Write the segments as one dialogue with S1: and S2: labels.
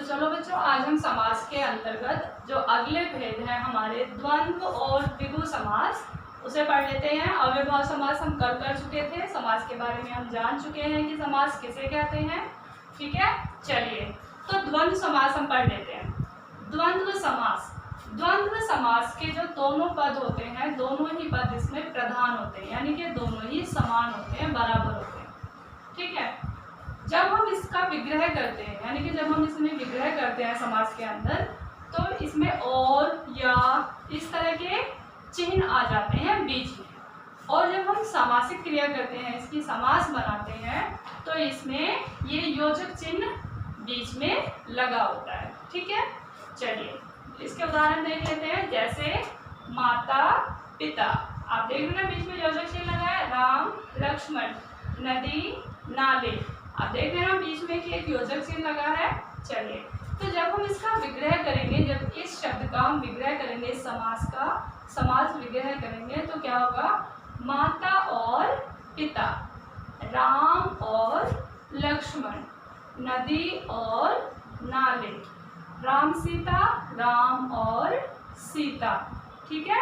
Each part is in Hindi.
S1: चलो बच्चों, आज हम समास के अंतर्गत जो अगले भेद हैं हमारे द्वंद्व और द्विगु समास, उसे पढ़ लेते हैं। अव्ययभाव समास हम कल कर चुके थे, समास के बारे में हम जान चुके हैं कि समास किसे कहते हैं। ठीक है, चलिए तो द्वंद्व समास हम पढ़ लेते हैं। द्वंद्व समास, द्वंद्व समास के जो दोनों पद होते हैं, दोनों ही पद इसमें प्रधान होते हैं, यानी कि दोनों ही समान होते हैं, बराबर होते हैं। ठीक है, जब हम इसका विग्रह करते हैं, यानी कि जब हम इसमें विग्रह करते हैं समास के अंदर, तो इसमें और या इस तरह के चिन्ह आ जाते हैं बीच में। और जब हम सामासिक क्रिया करते हैं, इसकी समास बनाते हैं, तो इसमें ये योजक चिन्ह बीच में लगा होता है। ठीक है, चलिए इसके उदाहरण देख लेते हैं। जैसे माता पिता, आप देख रहे हैं बीच में योजक चिन्ह लगा है, राम लक्ष्मण, नदी नाले, आप देख रहे हैं बीच में कि एक योजक चिन्ह लगा है। चलिए, तो जब हम इसका विग्रह करेंगे, जब इस शब्द का हम विग्रह करेंगे, इस समास का समास विग्रह करेंगे, तो क्या होगा? माता और पिता, राम और लक्ष्मण, नदी और नाले, राम सीता, राम और सीता। ठीक है,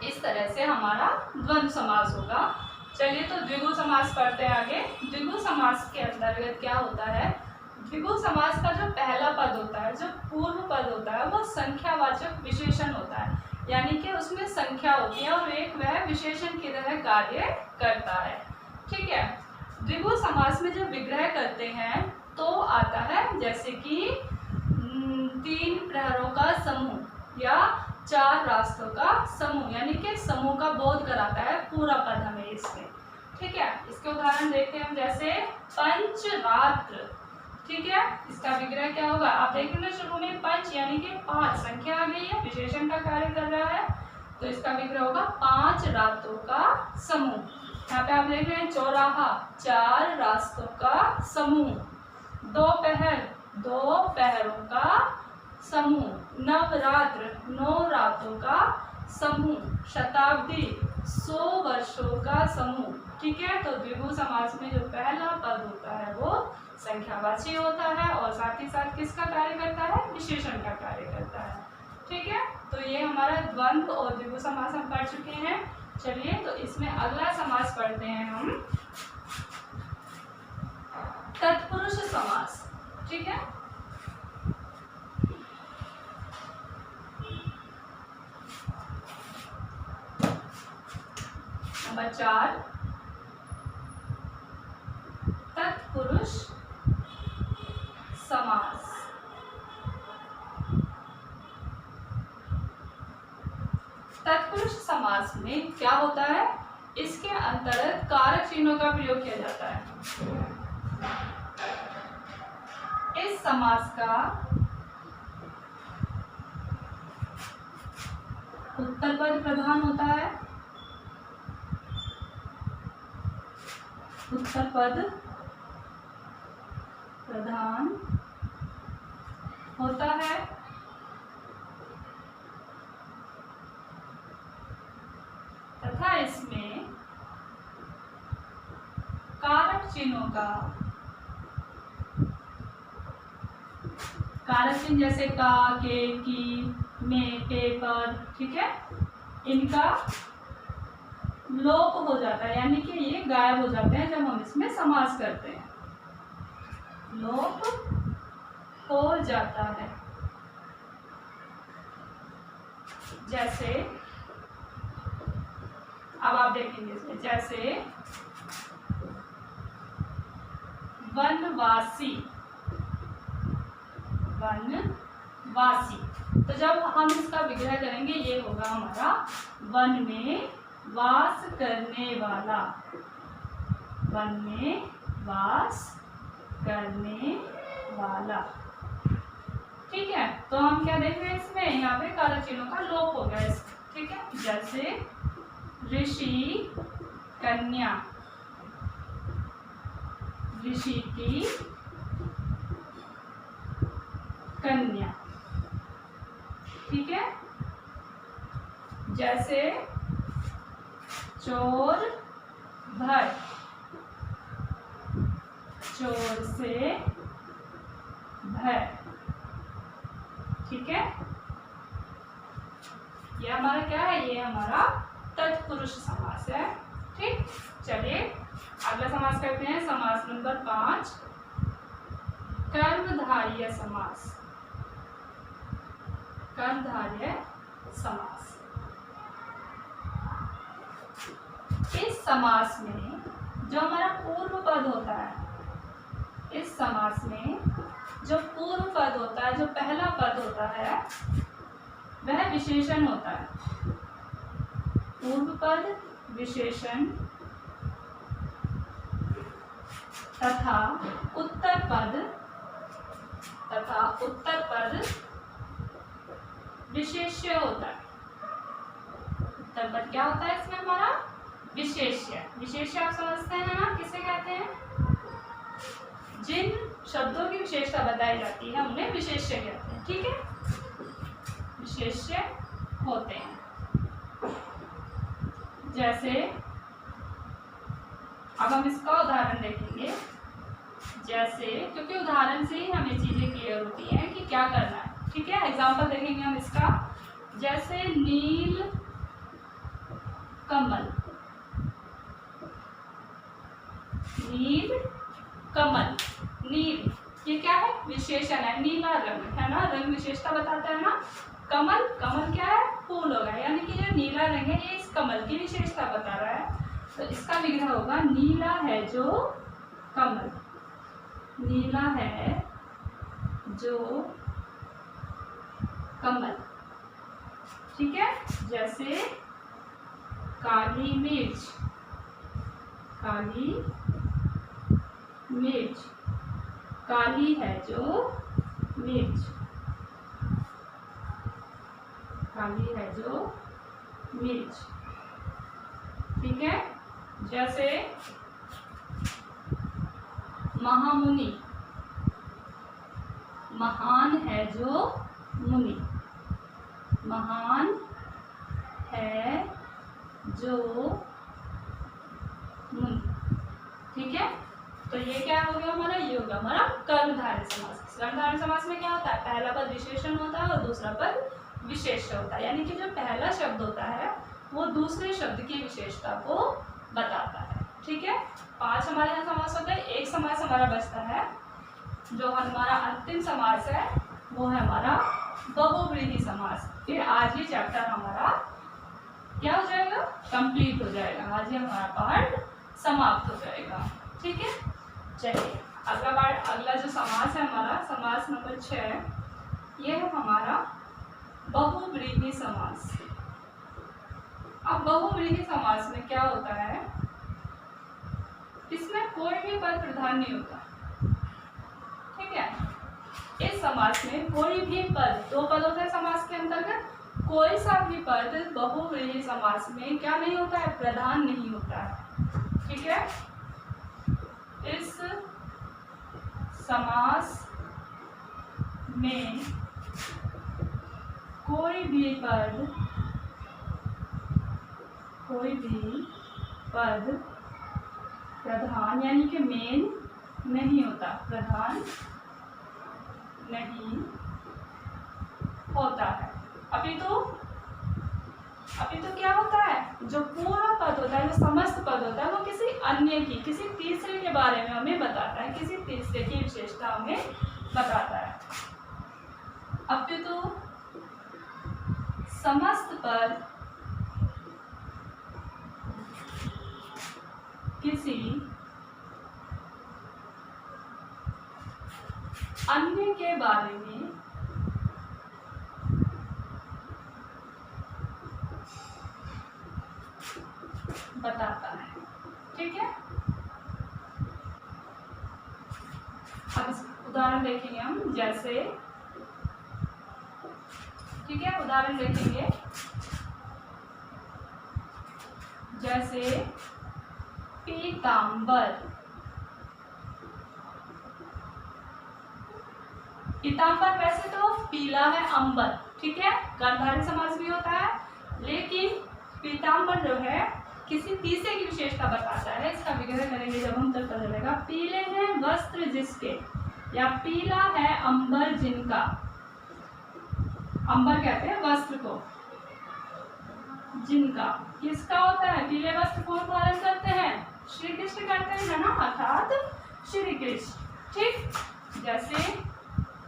S1: इस तरह से हमारा द्वंद्व समास होगा। चलिए तो द्विगु समास पढ़ते हैं आगे। द्विगु समास के अंतर्गत क्या होता है? द्विगु समास का जो पहला पद होता है, जो पूर्व पद होता है, वो संख्यावाचक विशेषण होता है, यानी कि उसमें संख्या होती है और एक वह विशेषण की तरह कार्य करता है। ठीक है, द्विगु समास में जब विग्रह करते हैं तो आता है जैसे कि 3 प्रहरों का समूह या 4 रास्तों का समूह, यानी कि समूह का बोध कराता है पूरा पद हमें इसमें। ठीक है, इसके उदाहरण देखते हैं हम। जैसे पंचरात्र, ठीक है, इसका विग्रह क्या होगा? आप देख रहे हैं शुरू में पंच यानी कि 5 संख्या आ गई है, विशेषण का कार्य कर रहा है, तो इसका विग्रह होगा 5 रातों का समूह। यहाँ पे आप देख रहे हैं चौराहा, 4 रास्तों का समूह, दोपहर, 2 पहरों का समूह, नवरात्र, 9 रातों का समूह, शताब्दी, 100 वर्षों का समूह। ठीक है, तो द्विगु समास में जो पहला पद होता है वो संख्यावाची होता है और साथ ही साथ किसका कार्य करता है? विशेषण का कार्य करता है। ठीक है, तो ये हमारा द्वंद्व और द्विगु समास हम पढ़ चुके हैं। चलिए तो इसमें अगला समास पढ़ते हैं हम, तत्पुरुष समास। ठीक है, नंबर 4, तत्पुरुष समास। तत्पुरुष समास में क्या होता है? इसके अंतर्गत कारक चिन्हों का प्रयोग किया जाता है। इस समास का उत्तर पद प्रधान होता है, उत्तर पद प्रधान होता है, तथा इसमें कारक चिन्हों का, कारक चिन्ह जैसे का, के, की, में, पे, पर, ठीक है, इनका लोप हो जाता है, यानी कि ये गायब हो जाते हैं जब हम इसमें समास करते हैं, लोप हो जाता है। जैसे अब आप देखेंगे इसमें, जैसे वनवासी, वनवासी, तो जब हम इसका विग्रह करेंगे ये होगा हमारा वन में वास करने वाला, वन में वास करने वाला। ठीक है, तो हम क्या देख रहे हैं इसमें? यहाँ पे कारक चिन्हों का लोप हो गया इसमें। ठीक है, जैसे ऋषि कन्या, ऋषि की कन्या। ठीक है, जैसे चोर भर, चोर से भय। ठीक है, ये हमारा क्या है, ये हमारा तत्पुरुष समास है। ठीक, चलिए अगला समास करते हैं। समास नंबर 5, कर्मधारय समास। कर्मधारय समास, इस समास में जो हमारा पूर्व पद होता है, इस समास में जो पूर्व पद होता है, जो पहला पद होता है, वह विशेषण होता है। पूर्व पद विशेषण तथा उत्तर पद विशेष्य होता है। उत्तर पद क्या होता है इसमें हमारा, विशेष्य। विशेष्य आप समझते हैं ना, किसे कहते हैं, जिन शब्दों की विशेषता बताई जाती है उन्हें विशेष्य कहते हैं। ठीक है, विशेष्य होते हैं। जैसे अब हम इसका उदाहरण देखेंगे। जैसे, क्योंकि उदाहरण से ही हमें चीजें क्लियर होती हैं कि क्या करना है। ठीक है, एग्जाम्पल देखेंगे हम इसका। जैसे नील कमल, नील कमल, नील ये क्या है, विशेषण है, नीला रंग है ना, रंग विशेषता बताता है ना। कमल, कमल क्या है, फूल होगा, यानी कि जो नीला रंग है ये इस कमल की विशेषता बता रहा है। तो इसका विग्रह होगा नीला है जो कमल, नीला है जो कमल। ठीक है, जैसे काली मिर्च, काली मिर्च, काली है जो मिर्च, काली है जो मिर्च। ठीक है, जैसे महामुनि, महान है जो मुनि, महान है जो मुनि। ठीक है, तो ये क्या हो गया हमारा, ये होगा हमारा कर्मधारय समास। कर्मधारय समास में क्या होता है, पहला पद विशेषण होता है और दूसरा पद विशेष्य होता है, यानी कि जो पहला शब्द होता है वो दूसरे शब्द की विशेषता को बताता है। ठीक है, 5 हमारे यहाँ समास होते हैं। एक समास हमारा बचता है, जो हमारा अंतिम समास है, वो है हमारा बहुव्रीहि समास। फिर आज ये चैप्टर हमारा क्या हो जाएगा, कंप्लीट हो जाएगा। आज ये हमारा पार्ट समाप्त हो जाएगा। ठीक है, चलिए अगला जो समास है हमारा, समास नंबर 6, ये है हमारा बहुव्रीहि समास। अब बहुव्रीहि समास में क्या होता है, इसमें कोई भी पद प्रधान नहीं होता। ठीक है, इस समास में कोई भी पद, 2 पद होते हैं समास के अंतर्गत, कोई सा भी पद बहुव्रीहि समास में क्या नहीं होता है, प्रधान नहीं होता है। ठीक है, इस समास में कोई भी पद प्रधान यानी कि मेन नहीं होता, प्रधान नहीं होता है। अपितु क्या होता है, जो पूरा पद होता है, जो समस्त पद होता है, वो किसी अन्य की, किसी तीसरे के बारे में हमें बताता है, किसी तीसरे की विशेषता हमें बताता है। अपितु समस्त पद किसी अन्य के बारे में बताता है। ठीक है, अब इस उदाहरण देखेंगे हम। जैसे, ठीक है, उदाहरण देखेंगे। जैसे पीतांबर, पीतांबर वैसे तो पीला है अंबर, ठीक है, कर्मधारय समास भी होता है, लेकिन पीतांबर जो है किसी तीसरे की विशेषता बताता है। इसका विग्रह करेंगे जब हम, तब पता चलेगा। पीले हैं वस्त्र जिसके, या पीला है अंबर जिनका, अंबर कहते हैं वस्त्र को। जिनका किसका होता है? पीले वस्त्र कौन धारण करते हैं? श्री कृष्ण करते हैं ना, अर्थात श्री कृष्ण। ठीक, जैसे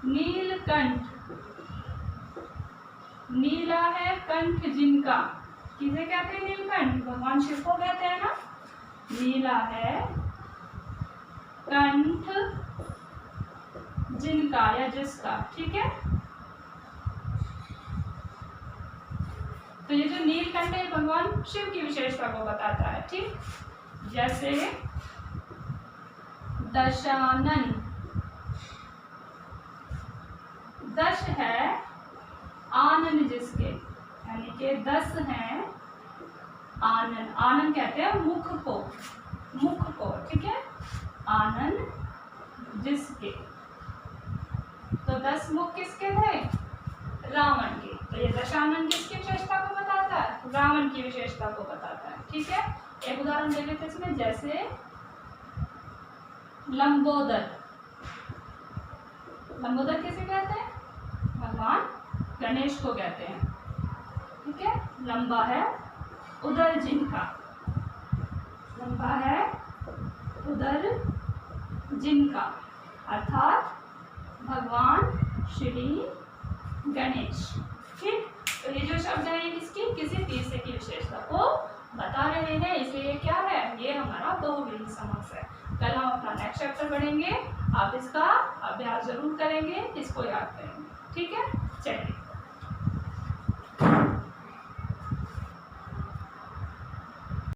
S1: नीलकंठ, नीला है कंठ जिनका, किसे कहते हैं? नीलकंठ, भगवान शिव को कहते हैं ना। नीला है कंठ जिनका या जिसका, ठीक है। तो ये जो नीलकंठ है भगवान शिव की विशेषता को बताता है। ठीक, जैसे दशानन, दश है आनन जिसके, यानी कि 10 हैं आनन। आनन कहते हैं मुख को, मुख को, ठीक है। आनन जिसके, तो 10 मुख किसके थे? रावण के। तो ये दशानन किसकी विशेषता को बताता है? रावण की विशेषता को बताता है। ठीक है, एक उदाहरण दे लेते इसमें, जैसे लंबोदर। लंबोदर किसे कहते हैं? भगवान गणेश को कहते हैं। ठीक है, लंबा है उदर जिनका, लंबा है उदर जिनका, अर्थात भगवान श्री गणेश। ठीक, तो ये जो शब्द है ये किसकी, किसी तीसरे की विशेषता को बता रहे हैं, इसलिए क्या है? ये हमारा बहुव्रीहि समास है। कल हम अपना नेक्स्ट चैप्टर पढ़ेंगे, आप इसका अभ्यास जरूर करेंगे, इसको याद करेंगे। ठीक है, चलिए।